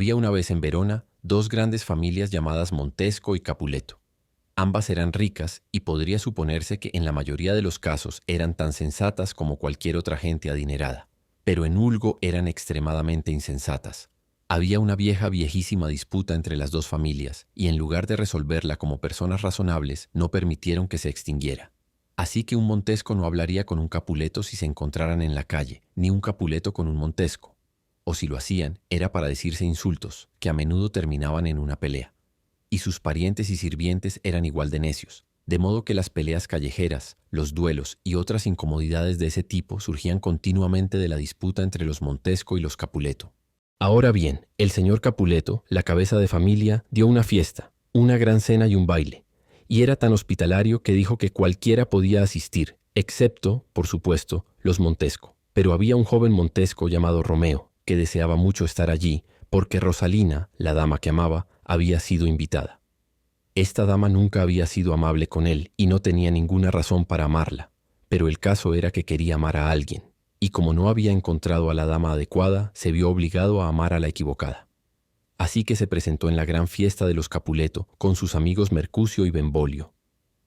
Había una vez en Verona dos grandes familias llamadas Montesco y Capuleto. Ambas eran ricas y podría suponerse que en la mayoría de los casos eran tan sensatas como cualquier otra gente adinerada. Pero en Ulgo eran extremadamente insensatas. Había una viejísima disputa entre las dos familias y en lugar de resolverla como personas razonables, no permitieron que se extinguiera. Así que un Montesco no hablaría con un Capuleto si se encontraran en la calle, ni un Capuleto con un Montesco. O si lo hacían, era para decirse insultos, que a menudo terminaban en una pelea. Y sus parientes y sirvientes eran igual de necios, de modo que las peleas callejeras, los duelos y otras incomodidades de ese tipo surgían continuamente de la disputa entre los Montesco y los Capuleto. Ahora bien, el señor Capuleto, la cabeza de familia, dio una fiesta, una gran cena y un baile, y era tan hospitalario que dijo que cualquiera podía asistir, excepto, por supuesto, los Montesco. Pero había un joven Montesco llamado Romeo, que deseaba mucho estar allí, porque Rosalina, la dama que amaba, había sido invitada. Esta dama nunca había sido amable con él y no tenía ninguna razón para amarla, pero el caso era que quería amar a alguien, y como no había encontrado a la dama adecuada, se vio obligado a amar a la equivocada. Así que se presentó en la gran fiesta de los Capuleto con sus amigos Mercucio y Benvolio.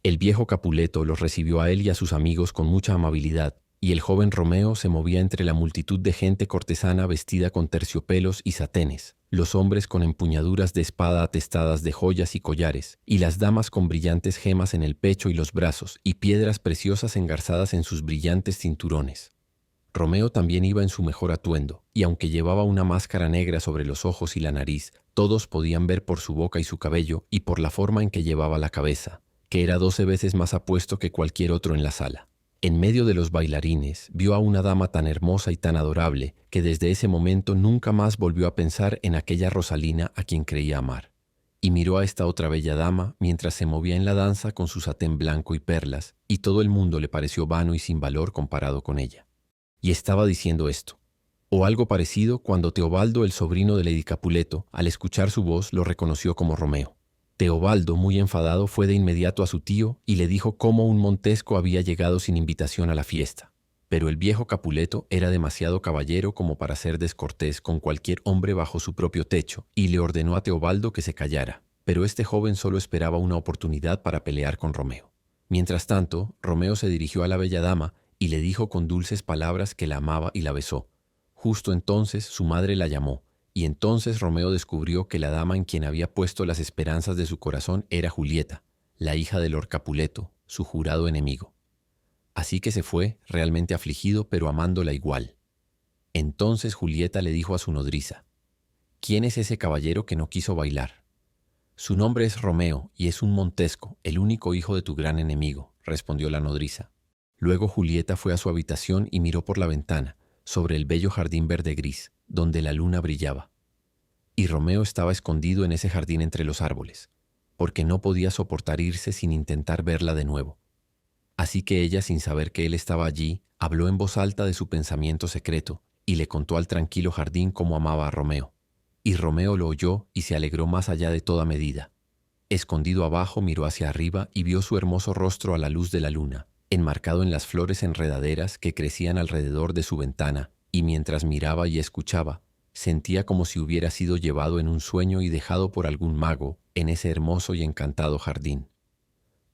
El viejo Capuleto los recibió a él y a sus amigos con mucha amabilidad, y el joven Romeo se movía entre la multitud de gente cortesana vestida con terciopelos y satenes, los hombres con empuñaduras de espada atestadas de joyas y collares, y las damas con brillantes gemas en el pecho y los brazos, y piedras preciosas engarzadas en sus brillantes cinturones. Romeo también iba en su mejor atuendo, y aunque llevaba una máscara negra sobre los ojos y la nariz, todos podían ver por su boca y su cabello y por la forma en que llevaba la cabeza, que era 12 veces más apuesto que cualquier otro en la sala. En medio de los bailarines vio a una dama tan hermosa y tan adorable que desde ese momento nunca más volvió a pensar en aquella Rosalina a quien creía amar. Y miró a esta otra bella dama mientras se movía en la danza con su satén blanco y perlas, y todo el mundo le pareció vano y sin valor comparado con ella. Y estaba diciendo esto, o algo parecido, cuando Teobaldo, el sobrino de Lady Capuleto, al escuchar su voz lo reconoció como Romeo. Teobaldo, muy enfadado, fue de inmediato a su tío y le dijo cómo un Montesco había llegado sin invitación a la fiesta. Pero el viejo Capuleto era demasiado caballero como para ser descortés con cualquier hombre bajo su propio techo, y le ordenó a Teobaldo que se callara. Pero este joven solo esperaba una oportunidad para pelear con Romeo. Mientras tanto, Romeo se dirigió a la bella dama y le dijo con dulces palabras que la amaba y la besó. Justo entonces su madre la llamó, y entonces Romeo descubrió que la dama en quien había puesto las esperanzas de su corazón era Julieta, la hija de Lord Capuleto, su jurado enemigo. Así que se fue, realmente afligido, pero amándola igual. Entonces Julieta le dijo a su nodriza, «¿Quién es ese caballero que no quiso bailar?» «Su nombre es Romeo, y es un Montesco, el único hijo de tu gran enemigo», respondió la nodriza. Luego Julieta fue a su habitación y miró por la ventana, sobre el bello jardín verde gris, donde la luna brillaba. Y Romeo estaba escondido en ese jardín entre los árboles, porque no podía soportar irse sin intentar verla de nuevo. Así que ella, sin saber que él estaba allí, habló en voz alta de su pensamiento secreto y le contó al tranquilo jardín cómo amaba a Romeo. Y Romeo lo oyó y se alegró más allá de toda medida. Escondido abajo, miró hacia arriba y vio su hermoso rostro a la luz de la luna, enmarcado en las flores enredaderas que crecían alrededor de su ventana, y mientras miraba y escuchaba, sentía como si hubiera sido llevado en un sueño y dejado por algún mago en ese hermoso y encantado jardín.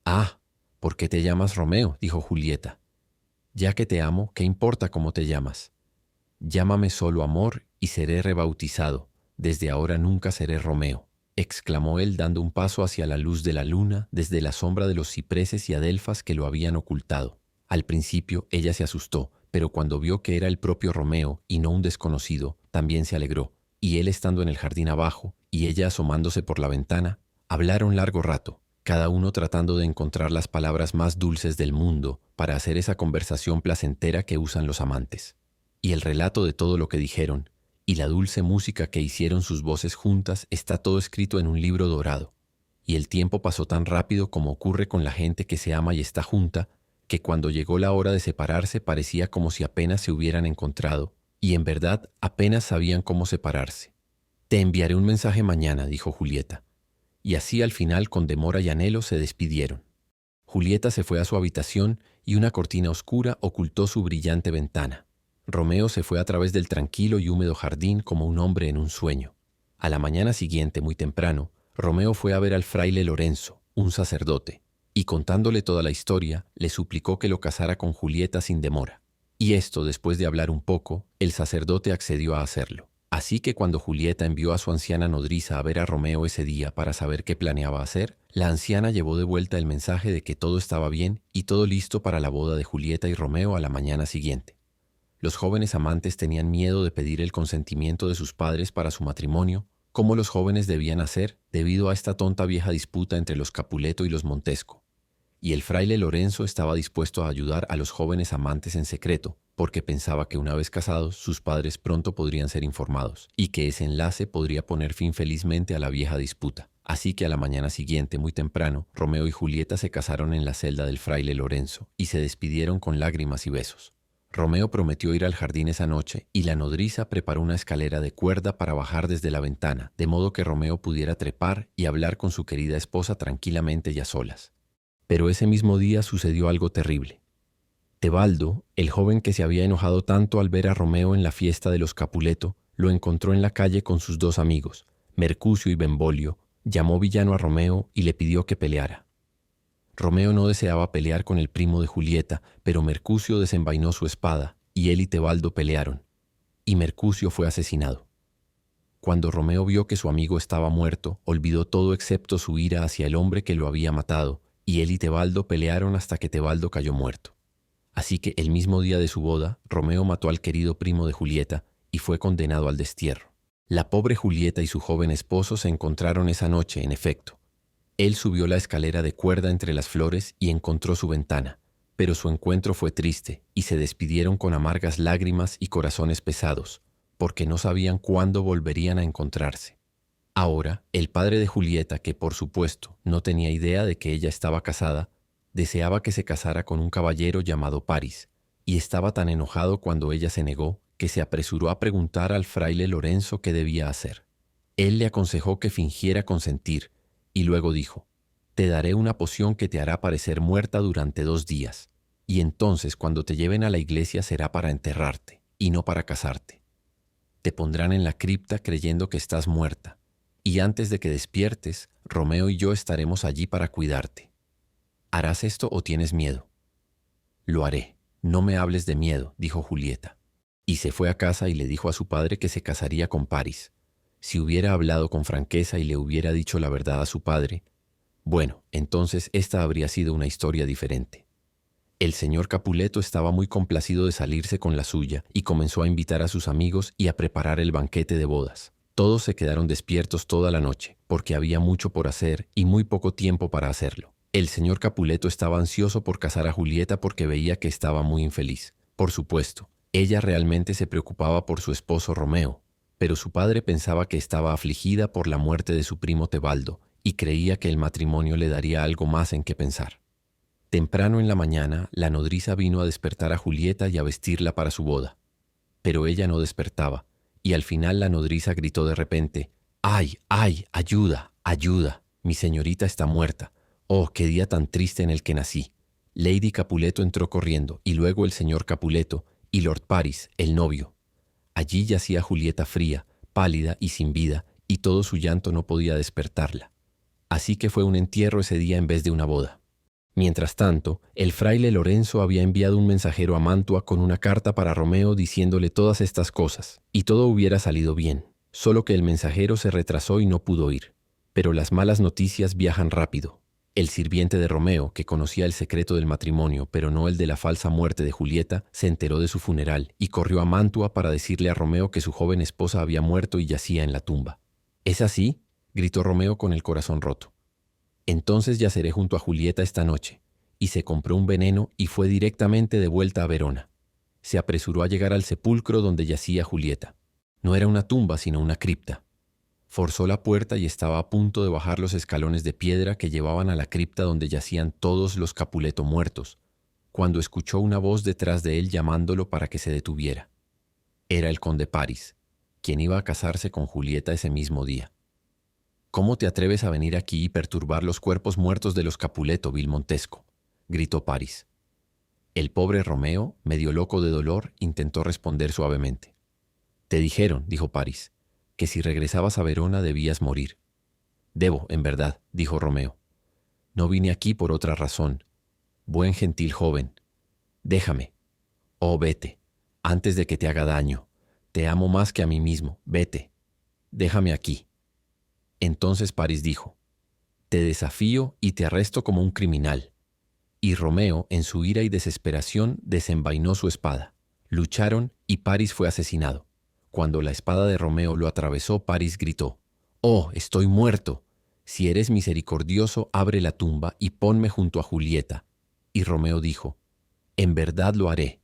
«Ah, ¿por qué te llamas Romeo?», dijo Julieta. «Ya que te amo, ¿qué importa cómo te llamas? Llámame solo amor y seré rebautizado. Desde ahora nunca seré Romeo», exclamó él dando un paso hacia la luz de la luna desde la sombra de los cipreses y adelfas que lo habían ocultado. Al principio ella se asustó, pero cuando vio que era el propio Romeo y no un desconocido, también se alegró, y él estando en el jardín abajo y ella asomándose por la ventana, hablaron largo rato, cada uno tratando de encontrar las palabras más dulces del mundo para hacer esa conversación placentera que usan los amantes. Y el relato de todo lo que dijeron, y la dulce música que hicieron sus voces juntas está todo escrito en un libro dorado. Y el tiempo pasó tan rápido como ocurre con la gente que se ama y está junta, que cuando llegó la hora de separarse parecía como si apenas se hubieran encontrado, y en verdad apenas sabían cómo separarse. «Te enviaré un mensaje mañana», dijo Julieta. Y así al final con demora y anhelo se despidieron. Julieta se fue a su habitación y una cortina oscura ocultó su brillante ventana. Romeo se fue a través del tranquilo y húmedo jardín como un hombre en un sueño. A la mañana siguiente, muy temprano, Romeo fue a ver al fraile Lorenzo, un sacerdote, y contándole toda la historia, le suplicó que lo casara con Julieta sin demora. Y esto, después de hablar un poco, el sacerdote accedió a hacerlo. Así que cuando Julieta envió a su anciana nodriza a ver a Romeo ese día para saber qué planeaba hacer, la anciana llevó de vuelta el mensaje de que todo estaba bien y todo listo para la boda de Julieta y Romeo a la mañana siguiente. Los jóvenes amantes tenían miedo de pedir el consentimiento de sus padres para su matrimonio, como los jóvenes debían hacer debido a esta tonta vieja disputa entre los Capuleto y los Montesco. Y el fraile Lorenzo estaba dispuesto a ayudar a los jóvenes amantes en secreto, porque pensaba que una vez casados sus padres pronto podrían ser informados, y que ese enlace podría poner fin felizmente a la vieja disputa. Así que a la mañana siguiente, muy temprano, Romeo y Julieta se casaron en la celda del fraile Lorenzo, y se despidieron con lágrimas y besos. Romeo prometió ir al jardín esa noche, y la nodriza preparó una escalera de cuerda para bajar desde la ventana, de modo que Romeo pudiera trepar y hablar con su querida esposa tranquilamente y a solas. Pero ese mismo día sucedió algo terrible. Tebaldo, el joven que se había enojado tanto al ver a Romeo en la fiesta de los Capuleto, lo encontró en la calle con sus dos amigos, Mercucio y Benvolio, llamó villano a Romeo y le pidió que peleara. Romeo no deseaba pelear con el primo de Julieta, pero Mercucio desenvainó su espada, y él y Tebaldo pelearon, y Mercucio fue asesinado. Cuando Romeo vio que su amigo estaba muerto, olvidó todo excepto su ira hacia el hombre que lo había matado, y él y Tebaldo pelearon hasta que Tebaldo cayó muerto. Así que el mismo día de su boda, Romeo mató al querido primo de Julieta y fue condenado al destierro. La pobre Julieta y su joven esposo se encontraron esa noche, en efecto. Él subió la escalera de cuerda entre las flores y encontró su ventana, pero su encuentro fue triste y se despidieron con amargas lágrimas y corazones pesados, porque no sabían cuándo volverían a encontrarse. Ahora, el padre de Julieta, que por supuesto no tenía idea de que ella estaba casada, deseaba que se casara con un caballero llamado Paris, y estaba tan enojado cuando ella se negó que se apresuró a preguntar al fraile Lorenzo qué debía hacer. Él le aconsejó que fingiera consentir, y luego dijo: «Te daré una poción que te hará parecer muerta durante 2 días, y entonces cuando te lleven a la iglesia será para enterrarte, y no para casarte. Te pondrán en la cripta creyendo que estás muerta, y antes de que despiertes, Romeo y yo estaremos allí para cuidarte. ¿Harás esto o tienes miedo?» «Lo haré. No me hables de miedo», dijo Julieta. Y se fue a casa y le dijo a su padre que se casaría con Paris. Si hubiera hablado con franqueza y le hubiera dicho la verdad a su padre, bueno, entonces esta habría sido una historia diferente. El señor Capuleto estaba muy complacido de salirse con la suya y comenzó a invitar a sus amigos y a preparar el banquete de bodas. Todos se quedaron despiertos toda la noche, porque había mucho por hacer y muy poco tiempo para hacerlo. El señor Capuleto estaba ansioso por casar a Julieta porque veía que estaba muy infeliz. Por supuesto, ella realmente se preocupaba por su esposo Romeo, pero su padre pensaba que estaba afligida por la muerte de su primo Tebaldo y creía que el matrimonio le daría algo más en qué pensar. Temprano en la mañana, la nodriza vino a despertar a Julieta y a vestirla para su boda. Pero ella no despertaba, y al final la nodriza gritó de repente: «¡Ay, ay! ¡Ayuda, ayuda! Mi señorita está muerta. ¡Oh, qué día tan triste en el que nací!». Lady Capuleto entró corriendo, y luego el señor Capuleto y Lord Paris, el novio. Allí yacía Julieta fría, pálida y sin vida, y todo su llanto no podía despertarla. Así que fue un entierro ese día en vez de una boda. Mientras tanto, el fraile Lorenzo había enviado un mensajero a Mantua con una carta para Romeo diciéndole todas estas cosas, y todo hubiera salido bien, solo que el mensajero se retrasó y no pudo ir. Pero las malas noticias viajan rápido. El sirviente de Romeo, que conocía el secreto del matrimonio, pero no el de la falsa muerte de Julieta, se enteró de su funeral y corrió a Mantua para decirle a Romeo que su joven esposa había muerto y yacía en la tumba. «¿Es así?», gritó Romeo con el corazón roto. «Entonces yaceré junto a Julieta esta noche», y se compró un veneno y fue directamente de vuelta a Verona. Se apresuró a llegar al sepulcro donde yacía Julieta. No era una tumba, sino una cripta. Forzó la puerta y estaba a punto de bajar los escalones de piedra que llevaban a la cripta donde yacían todos los Capuleto muertos, cuando escuchó una voz detrás de él llamándolo para que se detuviera. Era el conde Paris, quien iba a casarse con Julieta ese mismo día. «¿Cómo te atreves a venir aquí y perturbar los cuerpos muertos de los Capuleto, vil Montesco?», gritó Paris. El pobre Romeo, medio loco de dolor, intentó responder suavemente. «Te dijeron», dijo Paris, que si regresabas a Verona debías morir. Debo, en verdad, dijo Romeo. No vine aquí por otra razón. Buen gentil joven, déjame. Oh, vete, antes de que te haga daño. Te amo más que a mí mismo. Vete. Déjame aquí. Entonces Paris dijo, te desafío y te arresto como un criminal. Y Romeo, en su ira y desesperación, desenvainó su espada. Lucharon y Paris fue asesinado. Cuando la espada de Romeo lo atravesó, Paris gritó, «Oh, estoy muerto. Si eres misericordioso, abre la tumba y ponme junto a Julieta». Y Romeo dijo, «En verdad lo haré».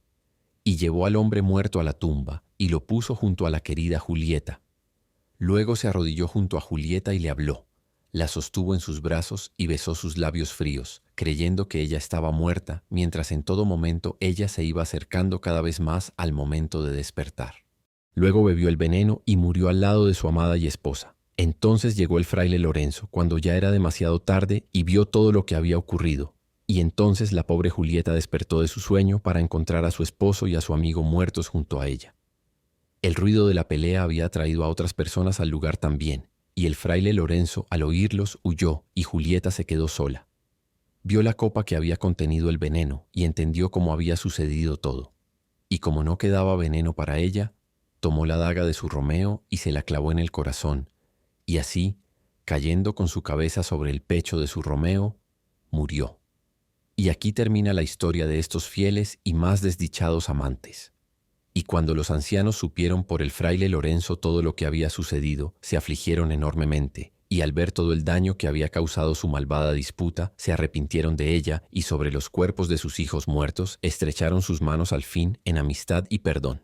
Y llevó al hombre muerto a la tumba y lo puso junto a la querida Julieta. Luego se arrodilló junto a Julieta y le habló. La sostuvo en sus brazos y besó sus labios fríos, creyendo que ella estaba muerta, mientras en todo momento ella se iba acercando cada vez más al momento de despertar. Luego bebió el veneno y murió al lado de su amada y esposa. Entonces llegó el fraile Lorenzo, cuando ya era demasiado tarde, y vio todo lo que había ocurrido. Y entonces la pobre Julieta despertó de su sueño para encontrar a su esposo y a su amigo muertos junto a ella. El ruido de la pelea había atraído a otras personas al lugar también, y el fraile Lorenzo, al oírlos, huyó, y Julieta se quedó sola. Vio la copa que había contenido el veneno, y entendió cómo había sucedido todo. Y como no quedaba veneno para ella, tomó la daga de su Romeo y se la clavó en el corazón, y así, cayendo con su cabeza sobre el pecho de su Romeo, murió. Y aquí termina la historia de estos fieles y más desdichados amantes. Y cuando los ancianos supieron por el fraile Lorenzo todo lo que había sucedido, se afligieron enormemente, y al ver todo el daño que había causado su malvada disputa, se arrepintieron de ella, y sobre los cuerpos de sus hijos muertos estrecharon sus manos al fin en amistad y perdón.